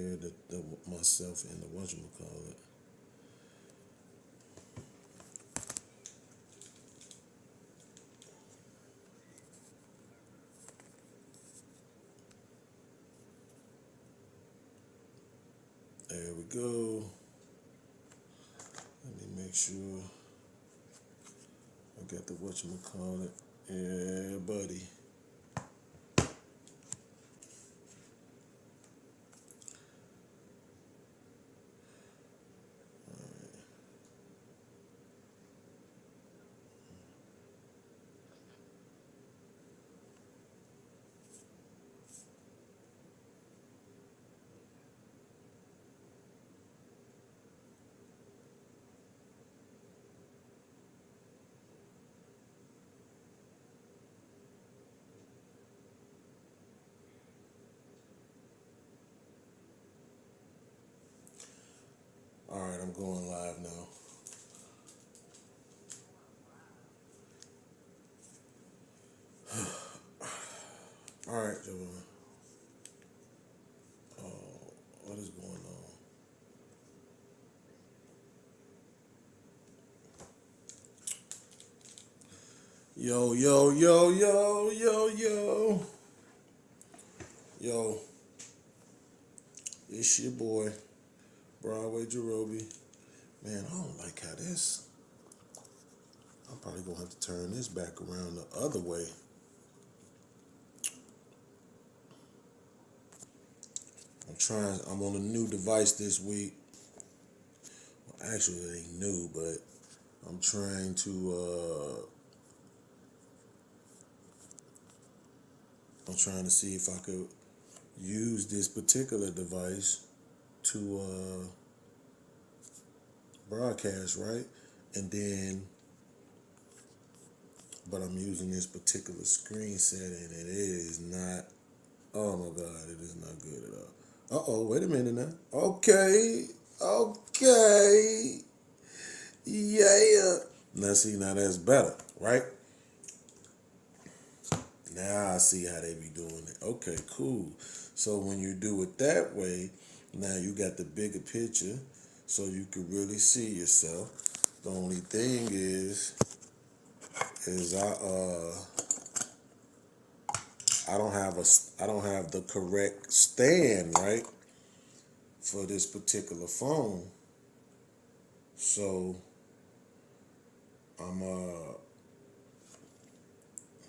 hear the myself in the whatchamacallit. There we go. Let me make sure I got the whatchamacallit. Yeah, buddy. All right, I'm going live now. All right, gentlemen. What is going on? Yo, yo, yo, yo, yo, yo. Yo, it's your boy, Broadway Jerobi. Man, I don't like how this. I'm probably going to have to turn this back around the other way. I'm on a new device this week. Well, actually, it ain't new, but I'm trying to see if I could use this particular device to broadcast, right? And then, but I'm using this particular screen setting, and it is not, oh my God, it is not good at all. Uh-oh, wait a minute now. Okay. Yeah. Now that's better, right? Now I see how they be doing it. Okay, cool. So when you do it that way, now you got the bigger picture, so you can really see yourself. The only thing is I don't have the correct stand, right, for this particular phone. So I'm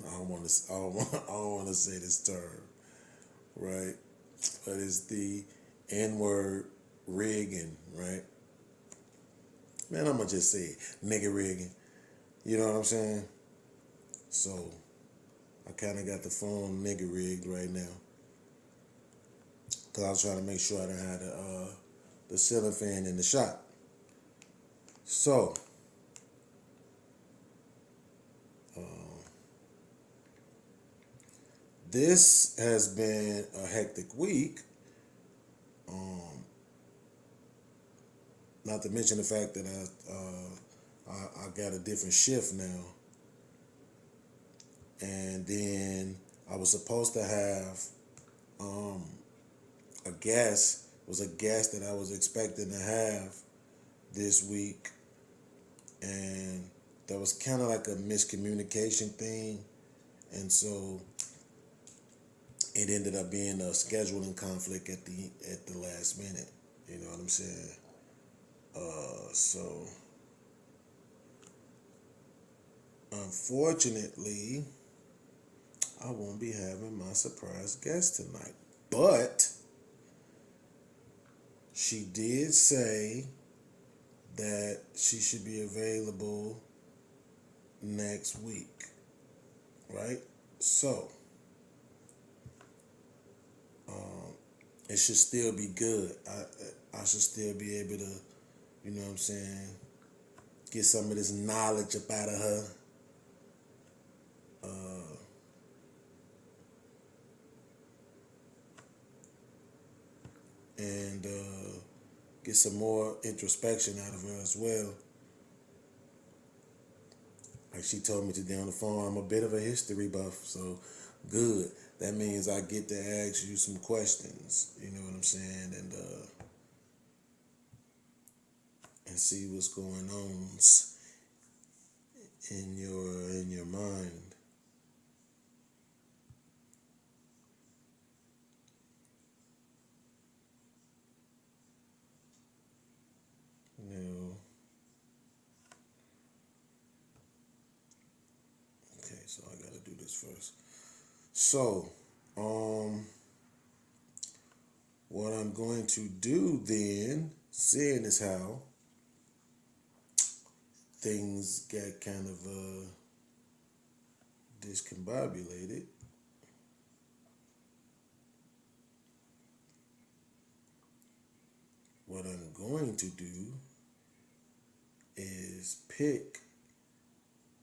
I don't want to say this term, right? But it's the N-word rigging, right? Man, I'm gonna just say it, nigga rigging. You know what I'm saying? So I kind of got the phone nigga rigged right now, cause I was trying to make sure I didn't have the ceiling fan in the shop. So this has been a hectic week. Not to mention the fact that I got a different shift now, and then I was supposed to have a guest. Was a guest that I was expecting to have this week, and there was kind of like a miscommunication thing, and so it ended up being a scheduling conflict at the last minute. You know what I'm saying? So unfortunately, I won't be having my surprise guest tonight. But she did say that she should be available next week, right? So it should still be good. I should still be able to, you know what I'm saying, get some of this knowledge up out of her. And get some more introspection out of her as well. Like she told me today on the phone, I'm a bit of a history buff, so good. that means I get to ask you some questions. You know what I'm saying? And see what's going on in your mind. You know. Okay, so I gotta do this first. So, what I'm going to do then, seeing as how things got kind of discombobulated, what I'm going to do is pick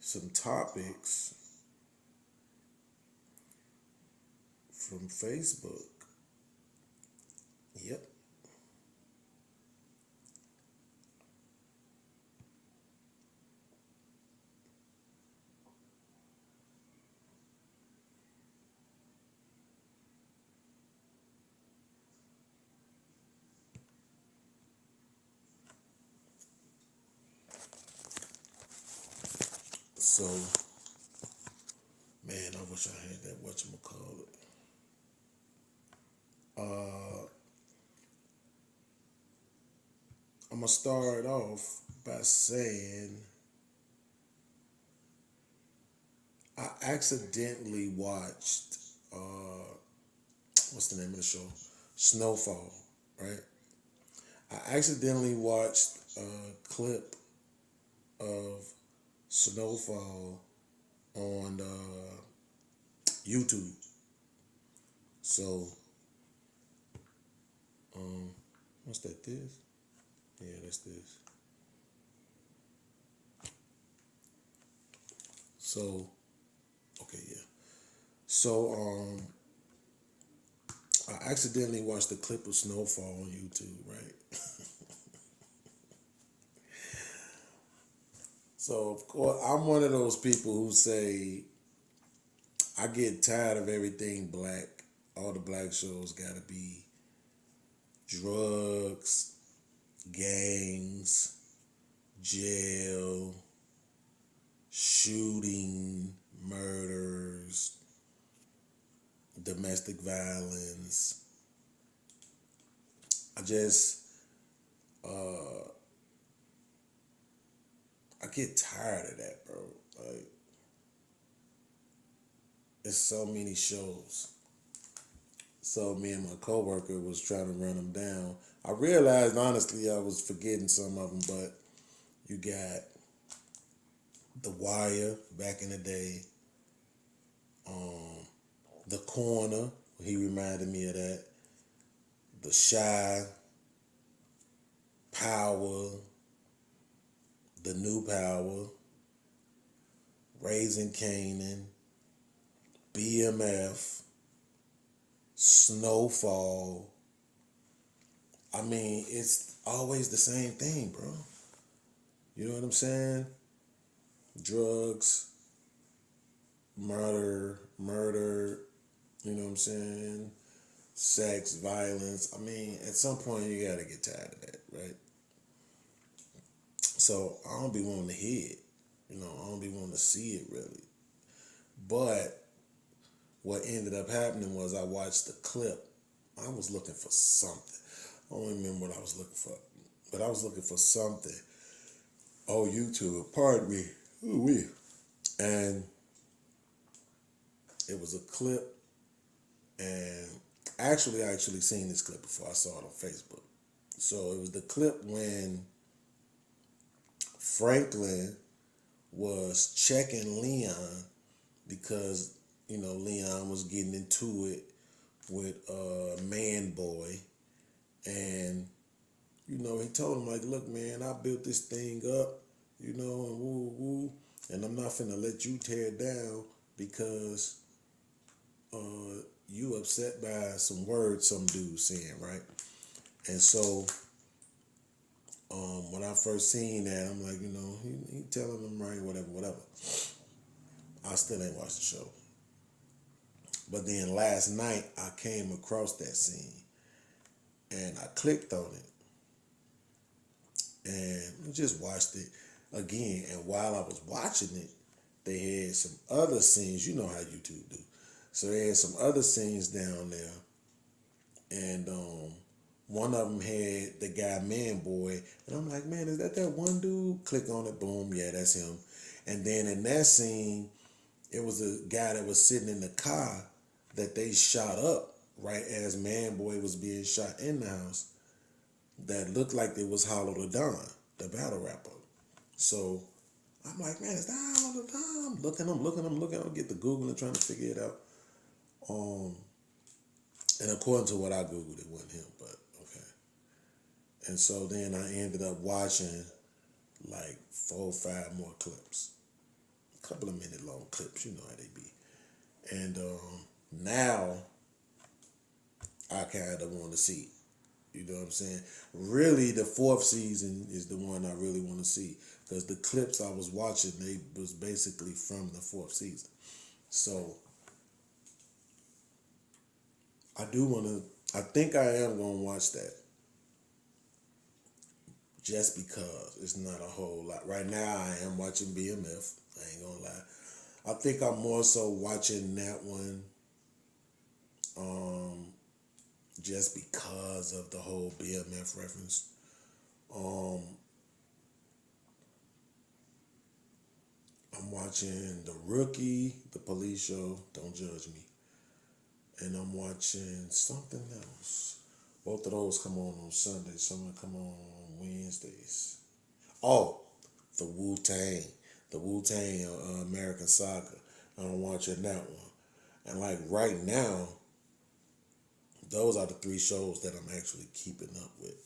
some topics from Facebook. Yep. So, man, I wish I had that whatchamacallit. I'm going to start off by saying I accidentally watched, what's the name of the show? Snowfall, right? I accidentally watched a clip of Snowfall on YouTube. So, what's that, this? Yeah, that's this. So, okay, yeah. So, I accidentally watched a clip of Snowfall on YouTube, right? So, of course, I'm one of those people who say, I get tired of everything black. All the black shows gotta be drugs, gangs, jail, shooting, murders, domestic violence. I just, I get tired of that, bro. Like, it's so many shows. So me and my coworker was trying to run them down. I realized, honestly, I was forgetting some of them, but you got The Wire back in the day, The Corner, he reminded me of that, The Shy, Power, The New Power, Raising Canaan, BMF, Snowfall. I mean, it's always the same thing, bro. You know what I'm saying? Drugs, murder, you know what I'm saying? Sex, violence. I mean, at some point you gotta get tired of that, right? So I don't be wanting to hear it. You know, I don't be wanting to see it really. But what ended up happening was I watched the clip. I was looking for something. I don't remember what I was looking for. But I was looking for something on YouTube. Pardon me. Ooh-wee. And it was a clip. And I actually seen this clip before. I saw it on Facebook. So it was the clip when Franklin was checking Leon because, you know, Leon was getting into it with Man Boy. And, you know, he told him, like, look, man, I built this thing up, you know, and woo, woo, and I'm not finna let you tear it down because you upset by some words some dude saying, right? And so when I first seen that, I'm like, you know, he telling them right, whatever. I still ain't watched the show. But then last night I came across that scene and I clicked on it and just watched it again. And while I was watching it, they had some other scenes. You know how YouTube do. So they had some other scenes down there, and one of them had the guy Man Boy, and I'm like, man, is that one dude? Click on it, boom, yeah, that's him. And then in that scene, it was a guy that was sitting in the car that they shot up right as Man Boy was being shot in the house. That looked like it was Hollow the Don, the battle rapper. So I'm like, man, is that Hollow the Don? I'm looking. I get to Google and trying to figure it out. And according to what I Googled, it wasn't him, but okay. And so then I ended up watching like 4 or 5 more clips. A couple of minute long clips, you know how they be. And now I kind of want to see it. You know what I'm saying? Really, the 4th season is the one I really want to see. Because the clips I was watching, they was basically from the 4th season. So I think I am going to watch that. Just because it's not a whole lot. Right now, I am watching BMF. I ain't going to lie. I think I'm more so watching that one just because of the whole BMF reference. I'm watching The Rookie, the police show, Don't Judge Me. And I'm watching something else. Both of those come on Sundays. Some of them come on Wednesdays. Oh, the Wu-Tang. The Wu-Tang American Saga. And I'm watching that one. And like right now, those are the 3 shows that I'm actually keeping up with.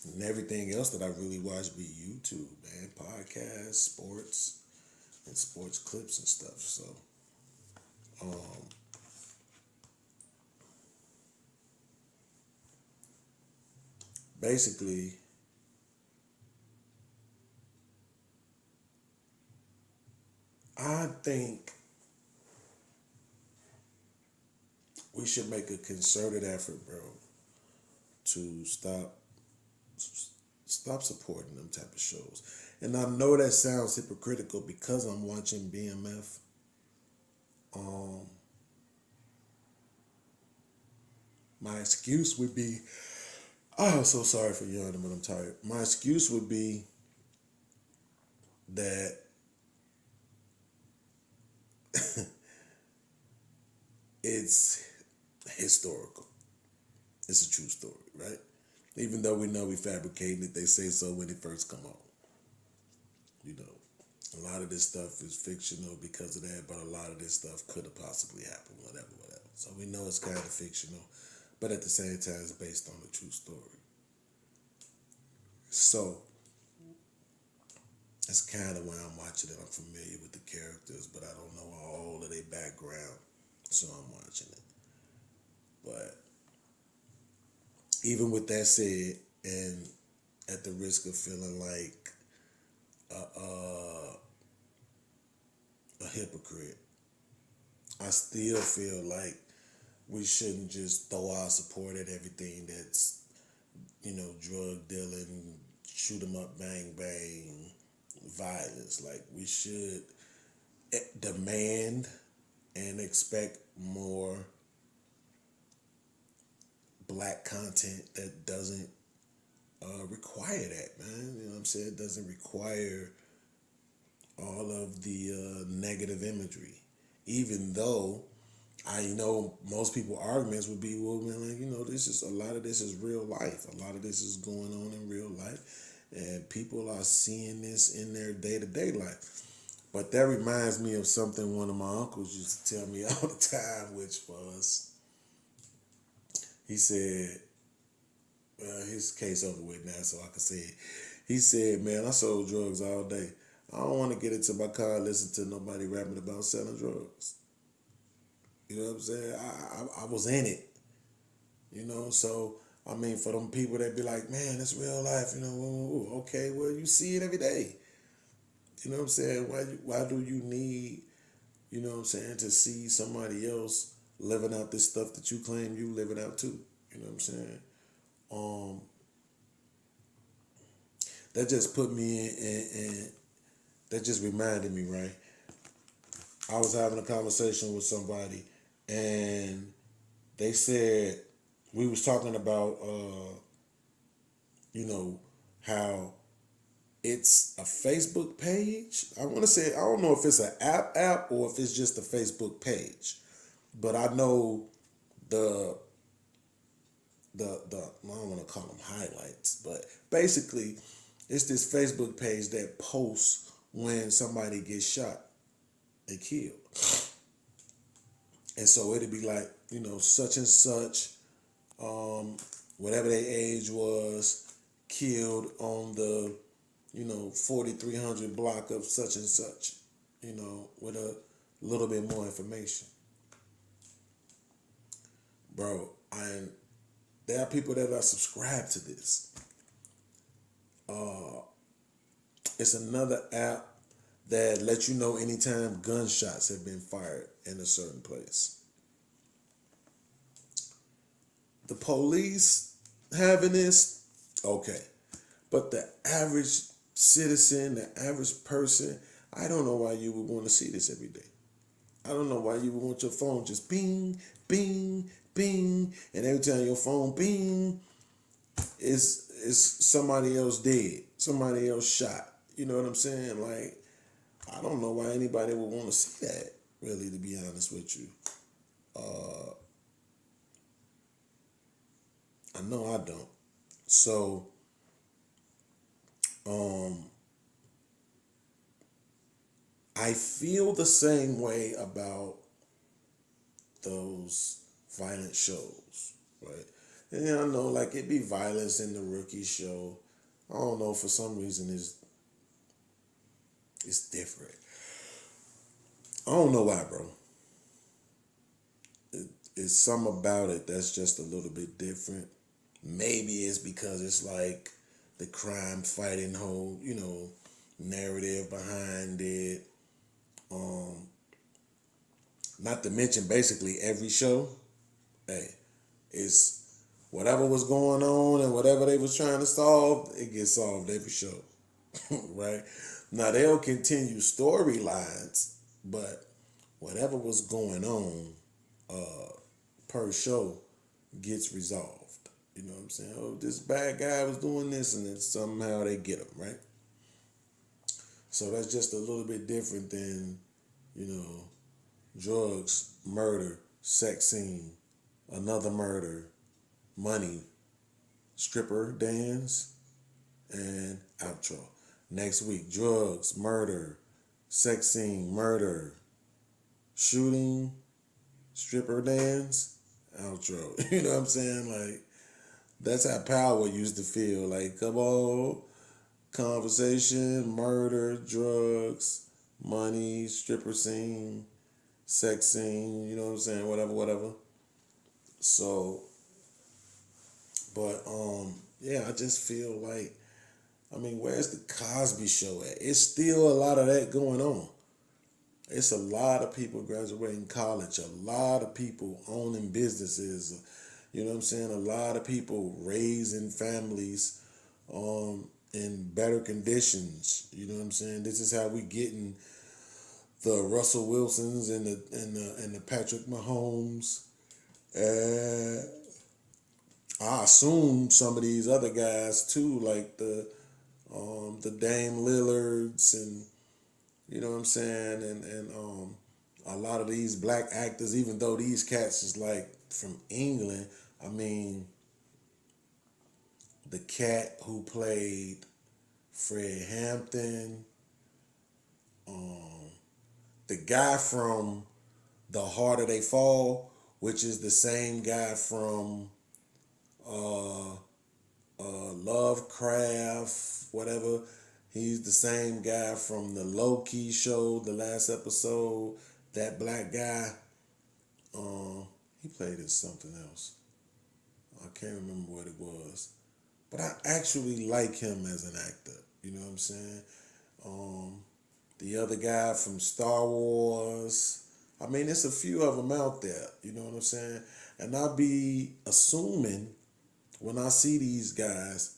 And everything else that I really watch be YouTube, man. Podcasts, sports, and sports clips and stuff. So, basically, I think we should make a concerted effort, bro, to stop supporting them type of shows. And I know that sounds hypocritical because I'm watching BMF. My excuse would be, oh, I'm so sorry for yawning, but I'm tired. My excuse would be that it's historical. It's a true story, right? Even though we know we fabricating it, they say so when it first come on. You know, a lot of this stuff is fictional because of that, but a lot of this stuff could have possibly happened, whatever. So we know it's kind of fictional, but at the same time, it's based on a true story. So that's kind of why I'm watching it. I'm familiar with the characters, but I don't know all of their background, so I'm watching it. But even with that said, and at the risk of feeling like a hypocrite, I still feel like we shouldn't just throw our support at everything that's, drug dealing, shoot 'em up, bang, bang, violence. Like, we should demand and expect more black content that doesn't require that, man. You know what I'm saying? It doesn't require all of the negative imagery. Even though I know most people arguments would be, well, man, like, a lot of this is real life. A lot of this is going on in real life. And people are seeing this in their day-to-day life. But that reminds me of something one of my uncles used to tell me all the time, which was, he said, well, his case over with now, so I can say it. He said, man, I sold drugs all day. I don't want to get into my car and listen to nobody rapping about selling drugs. You know what I'm saying? I was in it. So, I mean, for them people that be like, man, it's real life, okay, well, you see it every day. You know what I'm saying? Why do you need You know what I'm saying? To see somebody else living out this stuff that you claim you living out too. You know what I'm saying? Um, that just put me in that just reminded me, right? I was having a conversation with somebody and they said we was talking about you know, how it's a Facebook page. I want to say I don't know if it's an app or if it's just a Facebook page, but I know the I don't want to call them highlights, but basically it's this Facebook page that posts when somebody gets shot and killed, and so it'd be like, you know, such and such, whatever their age was, killed on the, you know, 4300 block of such and such, you know, with a little bit more information. Bro, there are people that are subscribed to this. It's another app that lets you know anytime gunshots have been fired in a certain place. The police having this, okay. But the average citizen, the average person, I don't know why you would want to see this every day. I don't know why you would want your phone just bing, bing, bing, and every time your phone bing, it's somebody else dead, somebody else shot. You know what I'm saying? Like, I don't know why anybody would want to see that, really, to be honest with you. I know I don't. So, I feel the same way about those violent shows, right? And I know, like, it be violence in the Rookie show. I don't know, for some reason it's different. I don't know why, bro. It's something about it that's just a little bit different. Maybe it's because it's like the crime fighting whole, you know, narrative behind it. Not to mention basically every show, hey, it's whatever was going on and whatever they was trying to solve, it gets solved every show. Right? Now they'll continue storylines, but whatever was going on per show gets resolved. You know what I'm saying? Oh, this bad guy was doing this, and then somehow they get him, right? So that's just a little bit different than, you know, drugs, murder, sex scene, another murder, money, stripper dance, and outro. Next week, drugs, murder, sex scene, murder, shooting, stripper dance, outro. You know what I'm saying? Like, that's how power used to feel. Like, come on, conversation, murder, drugs, money, stripper scene, sex scene, you know what I'm saying? Whatever. So, but yeah, I just feel like, I mean, where's the Cosby Show at? It's still a lot of that going on. It's a lot of people graduating college, a lot of people owning businesses, you know what I'm saying? A lot of people raising families in better conditions. You know what I'm saying? This is how we getting the Russell Wilsons and the Patrick Mahomes. I assume some of these other guys too, like the Dame Lillards, and you know what I'm saying, and a lot of these black actors, even though these cats is like from England. I mean, the cat who played Fred Hampton, the guy from The Harder They Fall, which is the same guy from Lovecraft, whatever. He's the same guy from the Low-Key show, the last episode. That black guy, he played in something else. I can't remember what it was. But I actually like him as an actor. You know what I'm saying? the other guy from Star Wars. I mean, it's a few of them out there. You know what I'm saying? And I be assuming when I see these guys,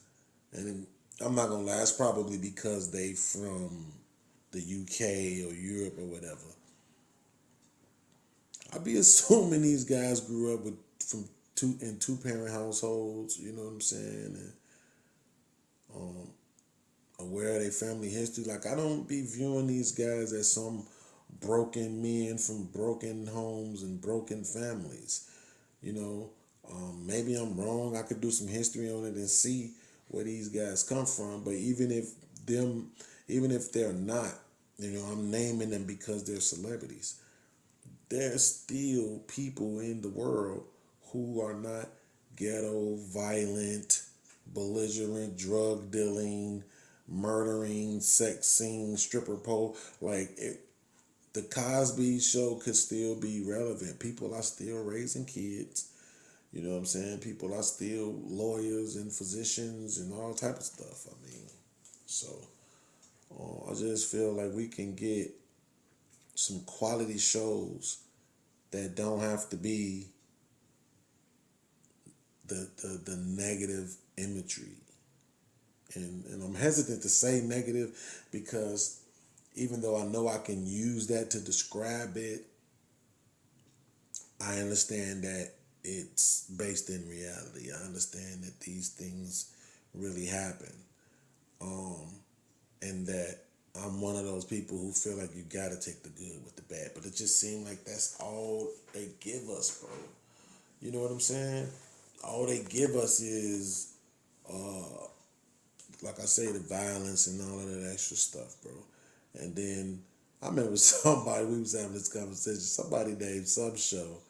and I'm not gonna lie, it's probably because they from the UK or Europe or whatever. I be assuming these guys grew up with from two parent households. You know what I'm saying? And aware of their family history. Like, I don't be viewing these guys as some broken men from broken homes and broken families. You know, maybe I'm wrong. I could do some history on it and see where these guys come from. But even if they're not, you know, I'm naming them because they're celebrities. There's still people in the world who are not ghetto, violent, belligerent, drug dealing, murdering, sex scene, stripper pole. The Cosby Show could still be relevant. People are still raising kids. You know what I'm saying? People are still lawyers and physicians and all type of stuff. I mean, so I just feel like we can get some quality shows that don't have to be the negative imagery. And I'm hesitant to say negative because even though I know I can use that to describe it, I understand that it's based in reality. I understand that these things really happen. And that I'm one of those people who feel like you gotta take the good with the bad. But it just seems like that's all they give us, bro. You know what I'm saying? All they give us is, like I say, the violence and all of that extra stuff, bro. And then I remember we was having this conversation, somebody named some show.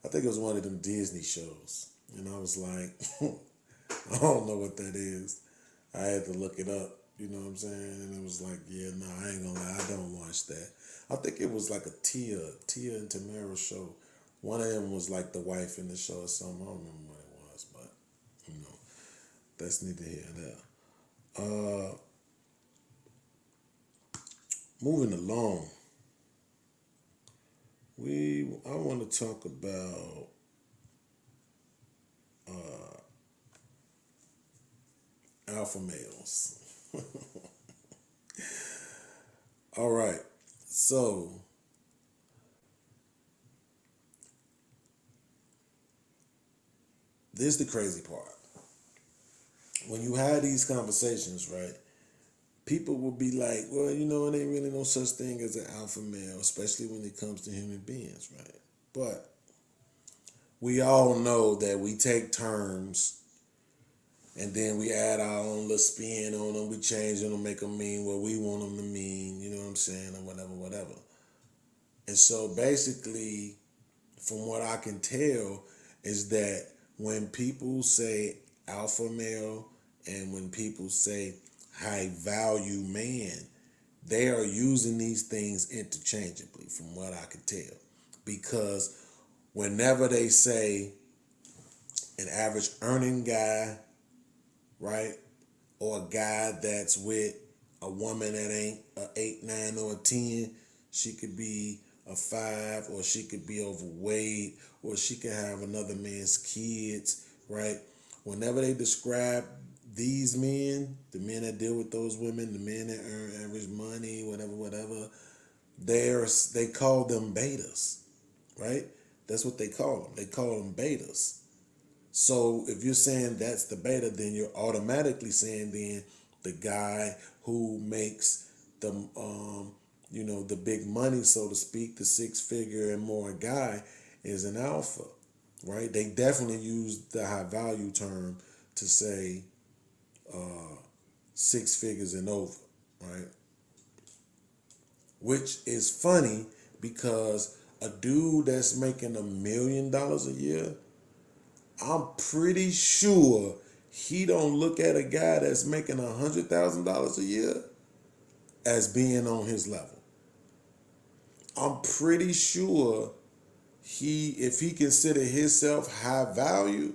I think it was one of them Disney shows. And I was like, I don't know what that is. I had to look it up, you know what I'm saying? And it was like, yeah, no, I ain't gonna lie, I don't watch that. I think it was like a Tia and Tamara show. One of them was like the wife in the show or something. I don't remember what it was, but, you know, that's neither here nor there. Moving along, I want to talk about alpha males. All right, so this is the crazy part. When you have these conversations, right, people will be like, well, you know, it ain't really no such thing as an alpha male, especially when it comes to human beings, right? But we all know that we take terms and then we add our own little spin on them. We change them to make them mean what we want them to mean, you know what I'm saying, or whatever. And so basically, from what I can tell, is that when people say alpha male and when people say high value man, they are using these things interchangeably from what I can tell. Because whenever they say an average earning guy, right, or a guy that's with a woman that ain't a 8, 9, or a 10, she could be a 5, or she could be overweight, or she could have another man's kids, right? Whenever they describe these men, the men that deal with those women, the men that earn average money, whatever, they call them betas, right? That's what they call them. They call them betas. So if you're saying that's the beta, then you're automatically saying then the guy who makes the the big money, so to speak, the 6-figure and more guy is an alpha, right? They definitely use the high value term to say 6 figures and over, right? Which is funny because a dude that's making $1 million a year, I'm pretty sure he don't look at a guy that's making $100,000 a year as being on his level. I'm pretty sure if he consider himself high value,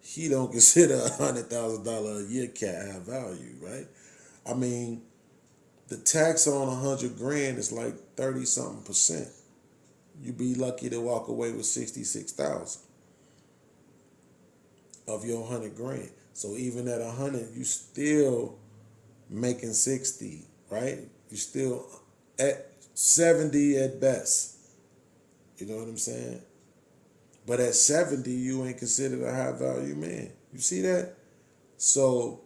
he don't consider $100,000 a year cat high value, right? I mean, the tax on 100 grand is like 30 something percent. You'd be lucky to walk away with 66,000 of your 100 grand. So even at 100, you still making 60, right? You still at 70 at best. You know what I'm saying? But at 70, you ain't considered a high value man. You see that? So,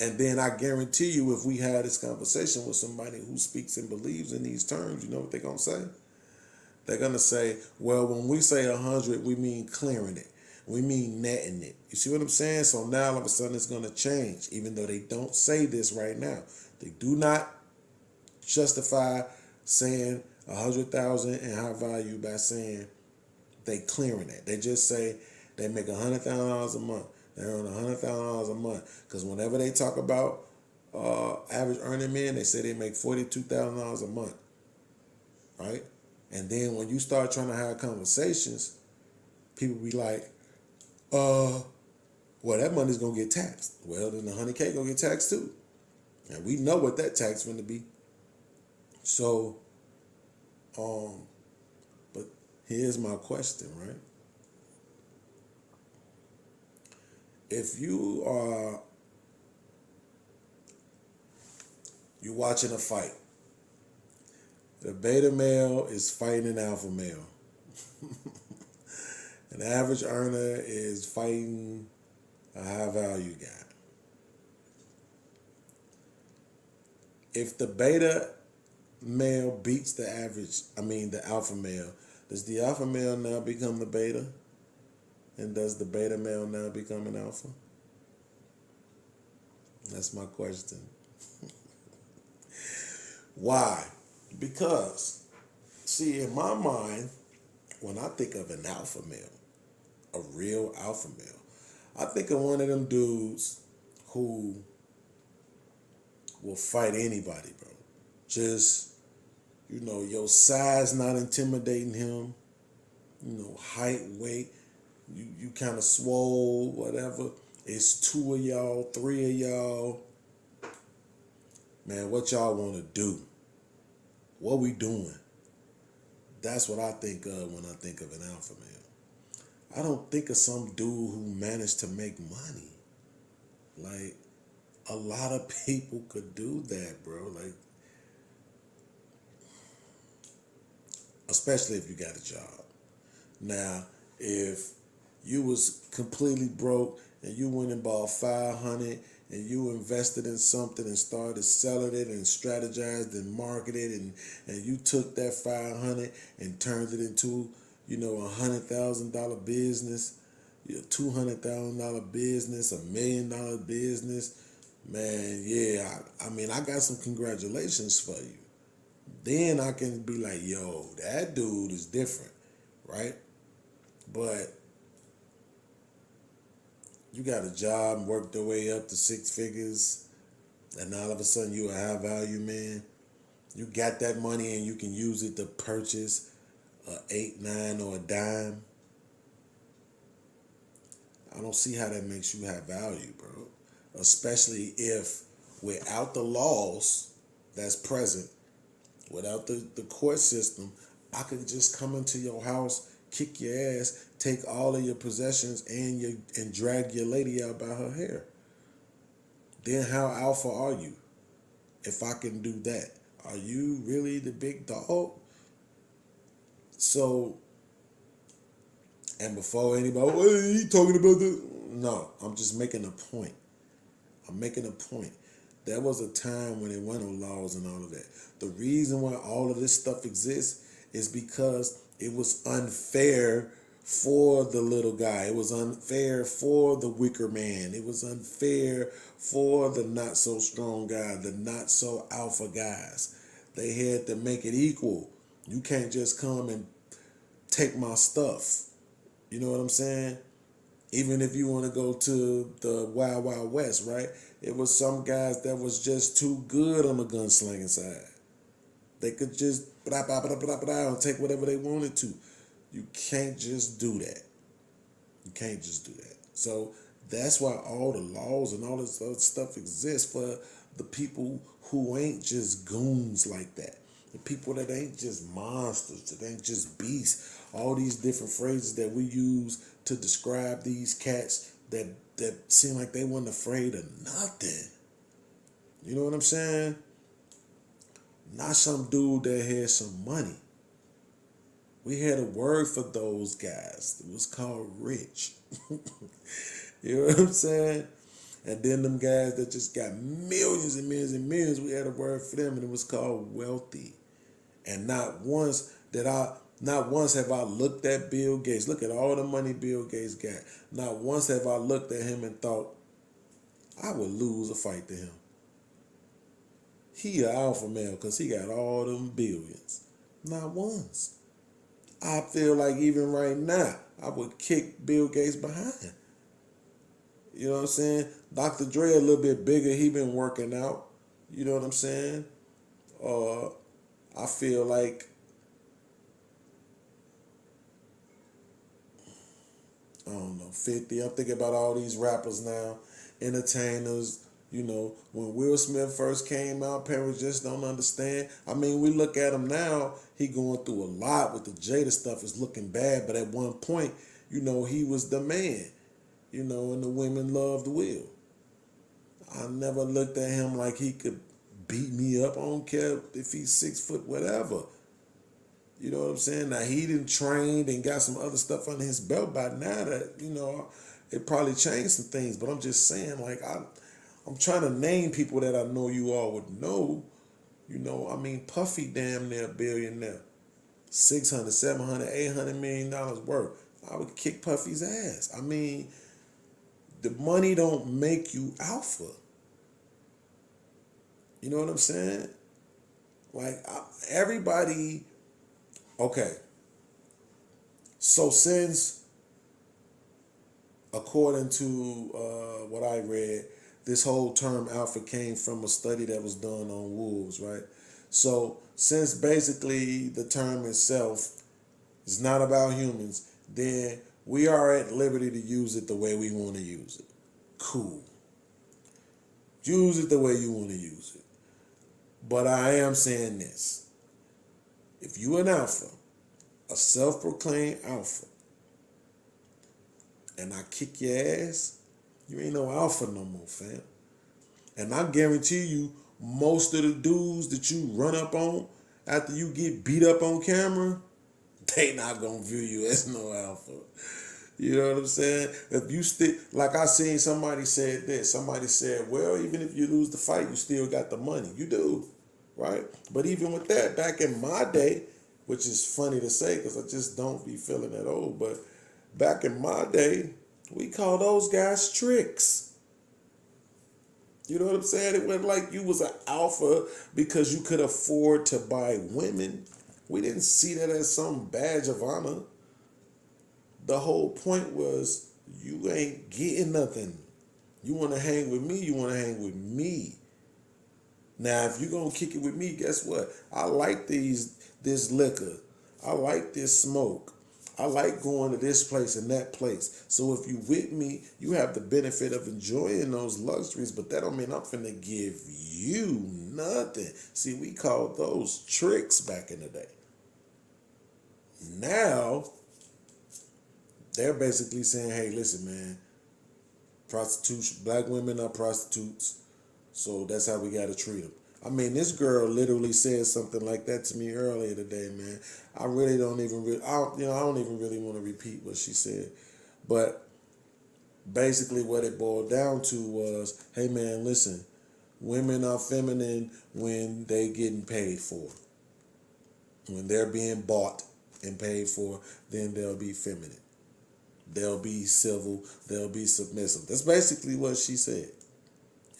and then I guarantee you, if we had this conversation with somebody who speaks and believes in these terms, you know what they're going to say? They're going to say, well, when we say 100, we mean clearing it. We mean netting it. You see what I'm saying? So now all of a sudden it's going to change, even though they don't say this right now. They do not justify saying 100,000 in high value by saying they clearing it. They just say they make $100,000 a month. They earn $100,000 a month. Because whenever they talk about average earning men, they say they make $42,000 a month, right? And then when you start trying to have conversations, people be like, well, that money's going to get taxed. Well, then the 100K going to get taxed too. And we know what that tax going to be. So, but here's my question, right? If you're watching a fight, the beta male is fighting an alpha male. An average earner is fighting a high value guy. If the beta male beats the alpha male, does the alpha male now become the beta? And does the beta male now become an alpha? That's my question. Why? Because, see, in my mind, when I think of an alpha male, a real alpha male, I think of one of them dudes who will fight anybody, bro. Just, your size not intimidating him. Height, weight, you kind of swole, whatever. It's 2 of y'all, 3 of y'all. Man, what y'all want to do? What we doing? That's what I think of when I think of an alpha male. I don't think of some dude who managed to make money. Like, a lot of people could do that, bro. Like, especially if you got a job. Now, if you was completely broke and you went and bought 500 and you invested in something and started selling it and strategized and marketed and you took that 500 and turned it into, $100,000 business, $200,000 business, $1 million business, man, yeah, I got some congratulations for you. Then I can be like, yo, that dude is different, right? But you got a job and worked your way up to 6 figures, and all of a sudden you a high value man. You got that money and you can use it to purchase a 8, 9, or a dime. I don't see how that makes you have value, bro. Especially if without the laws that's present, without the court system, I could just come into your house, kick your ass, take all of your possessions and drag your lady out by her hair. Then how alpha are you? If I can do that, are you really the big dog? So, and before anybody, what are you talking about this? No, I'm just making a point. I'm making a point. There was a time when there weren't no laws and all of that. The reason why all of this stuff exists is because it was unfair for the little guy. It was unfair for the weaker man. It was unfair for the not so strong guy, the not so alpha guys. They had to make it equal. You can't just come and take my stuff. You know what I'm saying? Even if you want to go to the Wild Wild West, right? It was some guys that was just too good on the gunslinging side. They could just blah, blah, blah, blah, blah, and take whatever they wanted to. You can't just do that. You can't just do that. So That's why all the laws and all this other stuff exists for the people who ain't just goons like that. The people that ain't just monsters, that ain't just beasts. All these different phrases that we use to describe these cats that seem like they weren't afraid of nothing. You know what I'm saying? Not some dude that had some money. We had a word for those guys. It was called rich. You know what I'm saying? And then them guys that just got millions and millions and millions, we had a word for them, and it was called wealthy. And not once have I looked at Bill Gates. Look at all the money Bill Gates got. Not once have I looked at him and thought, I would lose a fight to him. He an alpha male because he got all them billions. Not once. I feel like even right now, I would kick Bill Gates behind. You know what I'm saying? Dr. Dre a little bit bigger. He been working out. You know what I'm saying? I feel like I don't know, 50. I'm thinking about all these rappers now, entertainers. You know, when Will Smith first came out, parents just don't understand. I mean, we look at him now, he going through a lot with the Jada stuff. It's looking bad, but at one point, you know, he was the man. You know, and the women loved Will. I never looked at him like he could beat me up. I don't care if he's 6 foot, whatever. You know what I'm saying? Now, he done trained and got some other stuff under his belt by now that, you know, it probably changed some things. But I'm just saying, like, I'm trying to name people that I know you all would know. You know, I mean, Puffy damn near a billionaire. 600, 700, 800 million dollars worth. I would kick Puffy's ass. I mean, the money don't make you alpha. You know what I'm saying? Like, everybody, okay. So since, according to what I read, this whole term alpha came from a study that was done on wolves, right? So since basically the term itself is not about humans, then we are at liberty to use it the way we want to use it. Cool. Use it the way you want to use it. But I am saying this. If you an alpha, a self-proclaimed alpha, and I kick your ass, you ain't no alpha no more, fam. And I guarantee you, most of the dudes that you run up on after you get beat up on camera, they not gonna view you as no alpha. You know what I'm saying? If you stick, like I seen somebody said this. Somebody said, well, even if you lose the fight, you still got the money. You do, right? But even with that, back in my day, which is funny to say because I just don't be feeling that old, but back in my day, we call those guys tricks. You know what I'm saying? It wasn't like you was an alpha because you could afford to buy women. We didn't see that as some badge of honor. The whole point was you ain't getting nothing. You want to hang with me, you want to hang with me. Now, if you're going to kick it with me, guess what? I like this liquor. I like this smoke. I like going to this place and that place. So if you with me, you have the benefit of enjoying those luxuries, but that don't mean I'm finna give you nothing. See, we called those tricks back in the day. Now, they're basically saying, hey, listen, man, prostitution, black women are prostitutes, so that's how we got to treat them. I mean, this girl literally said something like that to me earlier today, man. I really don't even I don't even really want to repeat what she said. But basically what it boiled down to was, hey, man, listen, women are feminine when they getting paid for. When they're being bought and paid for, then they'll be feminine. They'll be civil. They'll be submissive. That's basically what she said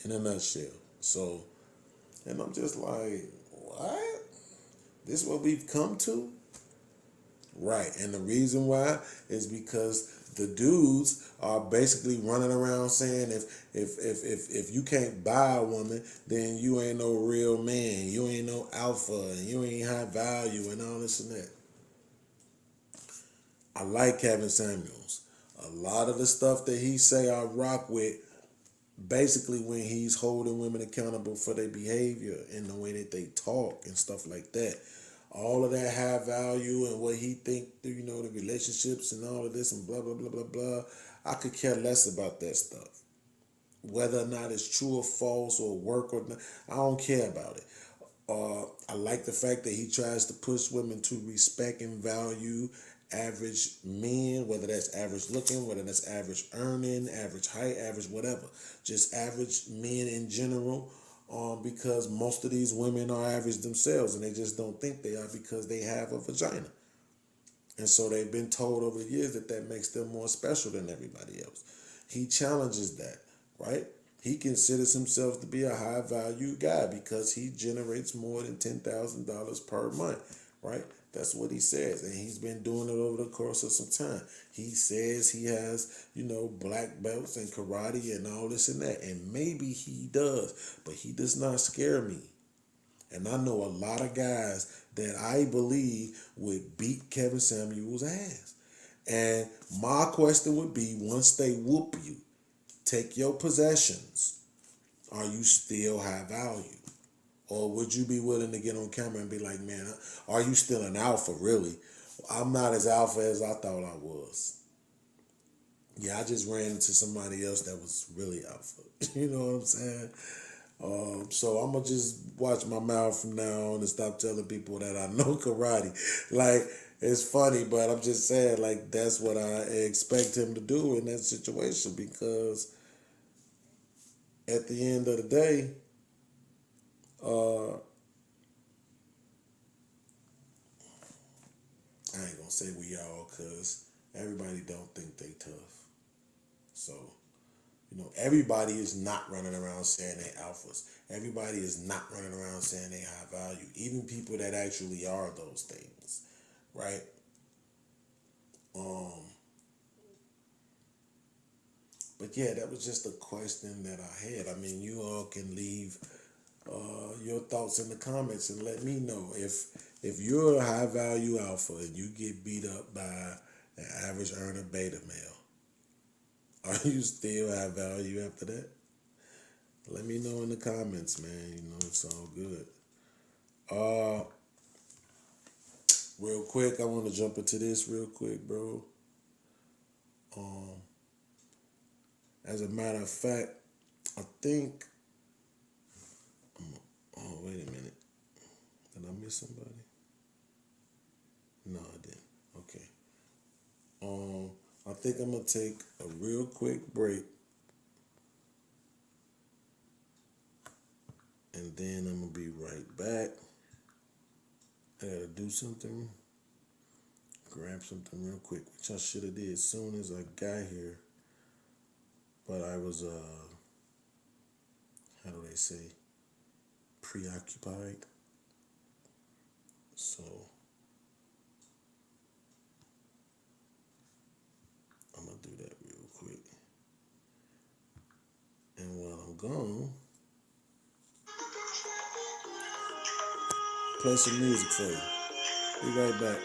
in a nutshell. So, and I'm just like, what? This is what we've come to? Right. And the reason why is because the dudes are basically running around saying if you can't buy a woman, then you ain't no real man. You ain't no alpha. And you ain't high value and all this and that. I like Kevin Samuels. A lot of the stuff that he say I rock with, basically when he's holding women accountable for their behavior and the way that they talk and stuff like that. All of that high value and what he think, the relationships and all of this and blah, blah, blah, blah, blah. I could care less about that stuff. Whether or not it's true or false or work or not, I don't care about it. I like the fact that he tries to push women to respect and value average men, whether that's average looking, whether that's average earning, average height, average whatever. Just average men in general, because most of these women are average themselves and they just don't think they are because they have a vagina. And so they've been told over the years that that makes them more special than everybody else. He challenges that, right? He considers himself to be a high value guy because he generates more than $10,000 per month, right? That's what he says. And he's been doing it over the course of some time. He says he has, black belts and karate and all this and that. And maybe he does, but he does not scare me. And I know a lot of guys that I believe would beat Kevin Samuels' ass. And my question would be, once they whoop you, take your possessions, are you still high value? Or would you be willing to get on camera and be like, man, are you still an alpha, really? I'm not as alpha as I thought I was. Yeah, I just ran into somebody else that was really alpha. You know what I'm saying? So I'm going to just watch my mouth from now on and stop telling people that I know karate. Like, it's funny, but I'm just saying, like, that's what I expect him to do in that situation because at the end of the day, I ain't going to say we all because everybody don't think they tough. So, everybody is not running around saying they alphas. Everybody is not running around saying they high value. Even people that actually are those things, right? But yeah, that was just a question that I had. I mean, you all can leave your thoughts in the comments and let me know if you're a high value alpha and you get beat up by an average earner beta male, are you still high value after that? Let me know in the comments, man. It's all good. Real quick, I want to jump into this real quick, bro. As a matter of fact, I think. Oh, wait a minute. Did I miss somebody? No, I didn't. Okay. I think I'm gonna take a real quick break, and then I'm gonna be right back. I gotta do something, grab something real quick, which I should have did as soon as I got here. But I was how do they say, preoccupied. So I'm gonna do that real quick. And while I'm gone, play some music for you. Be right back.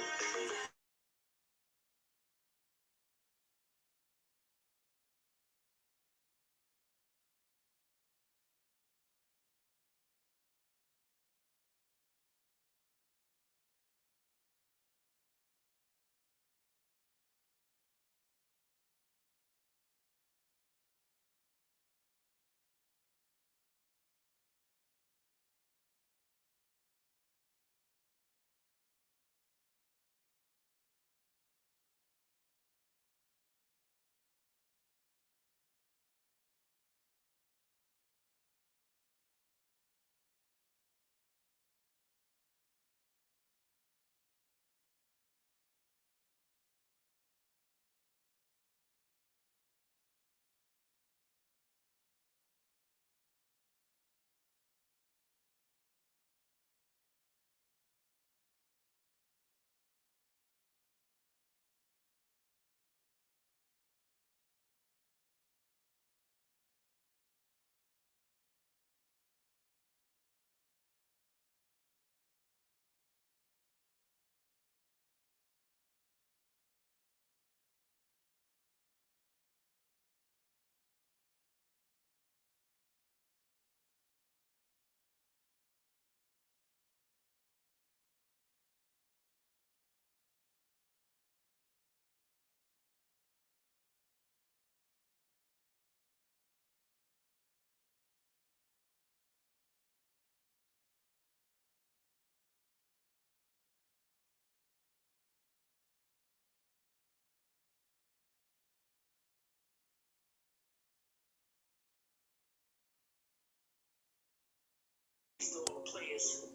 to all the players,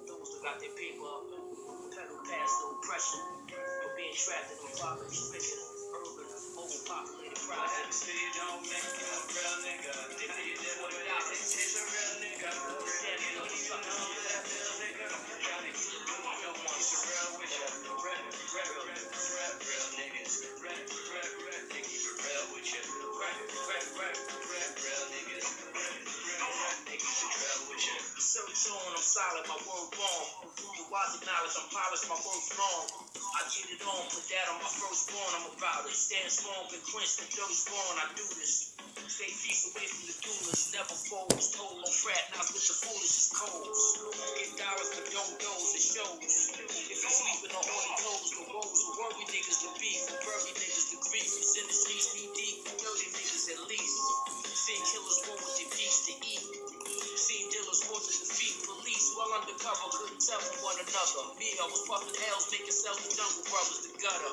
those that got their paper up and pedal past the oppression of being trapped in a poverty stricken, urban, overpopulated projects. City don't make you a real nigga. $40. It's a real nigga. Standing up for something. That real nigga. Johnny, no one. It's a real with you. Real niggas. They keep it real with you. Real niggas. They keep it real with you. Search on, I'm solid, my word wrong. The wise acknowledge I'm polished, my word's wrong. I get it on, put that on my first born, I'm about it. Stand strong, been quenched, and dirty spawn, I do this. Stay feast away from the doers, never fold. Told on fraternize with the foolishest codes. Get dollars, but don't doze, it shows. If you sleeping on holy toes, the woes who worry niggas to beef, who bury niggas to grief. It's in the streets, knee deep, 30 niggas at least. Seen killers want what they piece to eat. Seen dealers want to defeat police. Well undercover, couldn't tell from one another. Me, I was puffing hells, making self the jungle brothers the gutter.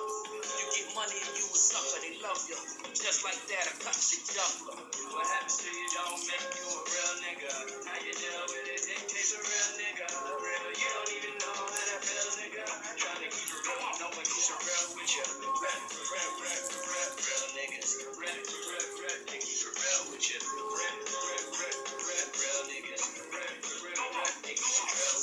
You get money and you a sucker, they love you. Just like that, I cut your jumper. What happens to you don't make you a real nigga. How you deal with it dictates a real nigga. Real, you don't even know how that feels, nigga. Trying to keep it real, no one keeps it real with you. Real niggas. They keep it real with you. Real niggas.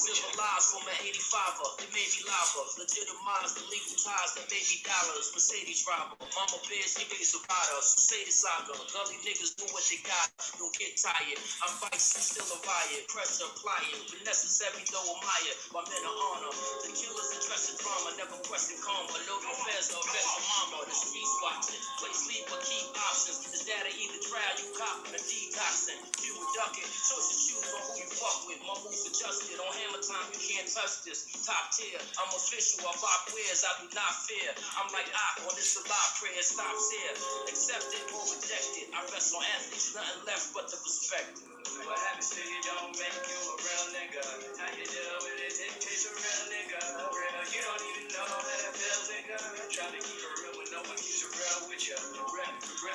Civil lies from an 85er, they made me lava. Legitimize the legal ties that made me dollars. Mercedes robber, mama bears, he made some riders. Say the saga, gully niggas do what they got. Don't get tired, I'm vice, still a riot. Pressure applying, but necessary though admired. My men of honor, the killers addressing drama, never question karma. Loading feds or vet for mama, the streets watching. Play sleep or keep options. Is that either trial you cop or detoxing? You were ducking, choice to choose on who you fuck with. My moves adjusted on hammer time, you can't touch this. Top tier, I'm official, I rock wares, I do not fear. I'm like on this a lot, prayer stops here. Accepted or rejected, I rest on ethics, nothing left but the perspective. What happens to you don't make you a real nigga. How you deal with it dictates a real nigga. Real, you don't even know how that feels, nigga. Trying to keep it real when no one keeps it real with you. Real